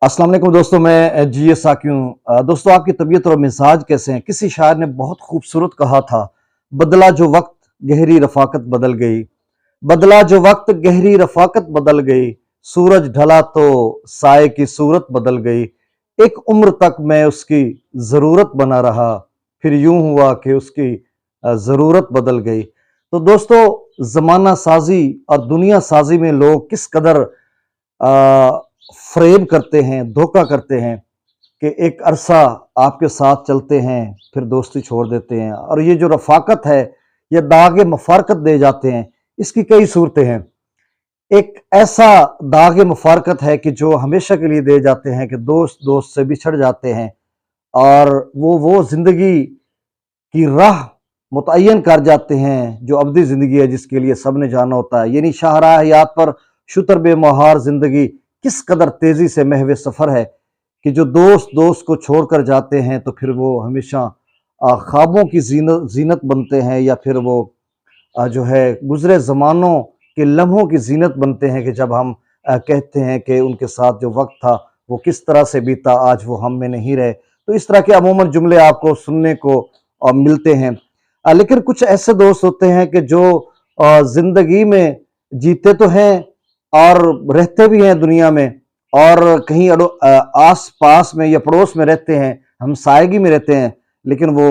अस्सलाम वालेकुम दोस्तों, मैं जी साकी हूँ। दोस्तों, आपकी तबीयत और मिजाज कैसे हैं? किसी शायर ने बहुत खूबसूरत कहा था, बदला जो वक्त गहरी रफाकत बदल गई। बदला जो वक्त गहरी रफाकत बदल गई, सूरज ढला तो साए की सूरत बदल गई। एक उम्र तक मैं उसकी ज़रूरत बना रहा, फिर यूं हुआ कि उसकी ज़रूरत बदल गई। तो दोस्तों, ज़माना साजी और दुनिया साजी में लोग किस कदर फ्रेब करते हैं, धोखा करते हैं कि एक अरसा आपके साथ चलते हैं, फिर दोस्ती छोड़ देते हैं। और ये जो रफाकत है, ये दागे मफारकत दे जाते हैं। इसकी कई सूरतें हैं। एक ऐसा दागे मफारकत है कि जो हमेशा के लिए दे जाते हैं कि दोस्त दोस्त से बिछड़ जाते हैं और वो जिंदगी की राह मुतय्यन कर जाते हैं जो अबदी जिंदगी है, जिसके लिए सब ने जाना होता है। यानी शाहराह हयात पर शुतर बेमहार जिंदगी किस कदर तेजी से महवे सफर है कि जो दोस्त दोस्त को छोड़कर जाते हैं तो फिर वो हमेशा ख्वाबों की जीनत बनते हैं, या फिर वो जो है गुजरे ज़मानों के लम्हों की जीनत बनते हैं कि जब हम कहते हैं कि उनके साथ जो वक्त था वो किस तरह से बीता, आज वो हम में नहीं रहे। तो इस तरह के अमूमन जुमले आपको सुनने को मिलते हैं। लेकिन कुछ ऐसे दोस्त होते हैं कि जो ज़िंदगी में जीते तो हैं और रहते भी हैं दुनिया में, और कहीं आस पास में या पड़ोस में रहते हैं, हम सायगी में रहते हैं, लेकिन वो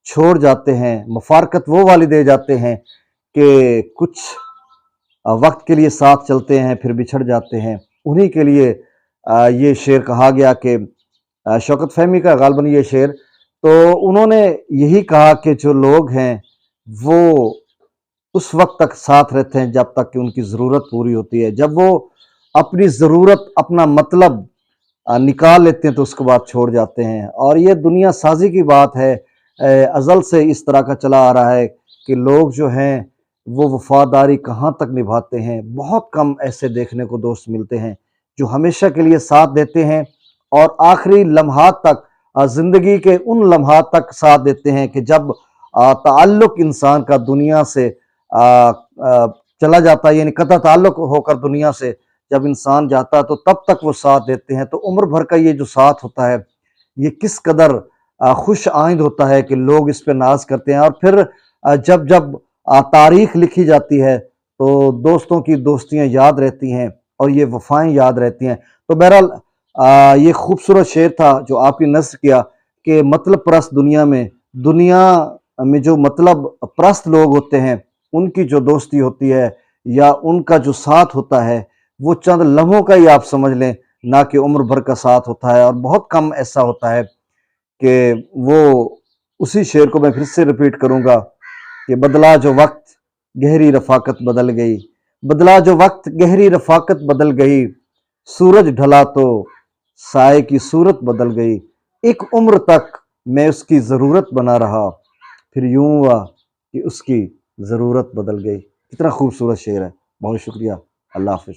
छोड़ जाते हैं। मुफारकत वो वाली दे जाते हैं कि कुछ वक्त के लिए साथ चलते हैं फिर बिछड़ जाते हैं। उन्हीं के लिए ये शेर कहा गया कि शौकत फहमी का गालबन ये शेर, तो उन्होंने यही कहा कि जो लोग हैं वो उस वक्त तक साथ रहते हैं जब तक कि उनकी ज़रूरत पूरी होती है। जब वो अपनी ज़रूरत, अपना मतलब निकाल लेते हैं तो उसके बाद छोड़ जाते हैं। और ये दुनिया साजी की बात है। अज़ल से इस तरह का चला आ रहा है कि लोग जो हैं वो वफादारी कहाँ तक निभाते हैं। बहुत कम ऐसे देखने को दोस्त मिलते हैं जो हमेशा के लिए साथ देते हैं और आखिरी लम्हात तक, ज़िंदगी के उन लम्हात तक साथ देते हैं कि जब ताल्लुक़ इंसान का दुनिया से चला जाता है, यानी कतई ताल्लुक़ होकर दुनिया से जब इंसान जाता है तो तब तक वो साथ देते हैं। तो उम्र भर का ये जो साथ होता है, ये किस कदर खुश आइंद होता है कि लोग इस पे नाज करते हैं। और फिर जब जब तारीख लिखी जाती है तो दोस्तों की दोस्तियां याद रहती हैं और ये वफाएं याद रहती हैं। तो बहरहाल ये खूबसूरत शेर था जो आपने नस्र किया कि मतलब परस्त दुनिया में जो मतलब परस्त लोग होते हैं, उनकी जो दोस्ती होती है या उनका जो साथ होता है, वो चंद लम्हों का ही आप समझ लें, ना कि उम्र भर का साथ होता है। और बहुत कम ऐसा होता है कि वो, उसी शेर को मैं फिर से रिपीट करूंगा कि बदला जो वक्त गहरी रफाकत बदल गई। बदला जो वक्त गहरी रफाकत बदल गई, सूरज ढला तो साए की सूरत बदल गई। एक उम्र तक मैं उसकी ज़रूरत बना रहा, फिर यूं हुआ कि उसकी ज़रूरत बदल गई। कितना खूबसूरत शेर है। बहुत शुक्रिया। अल्लाह हाफिज़।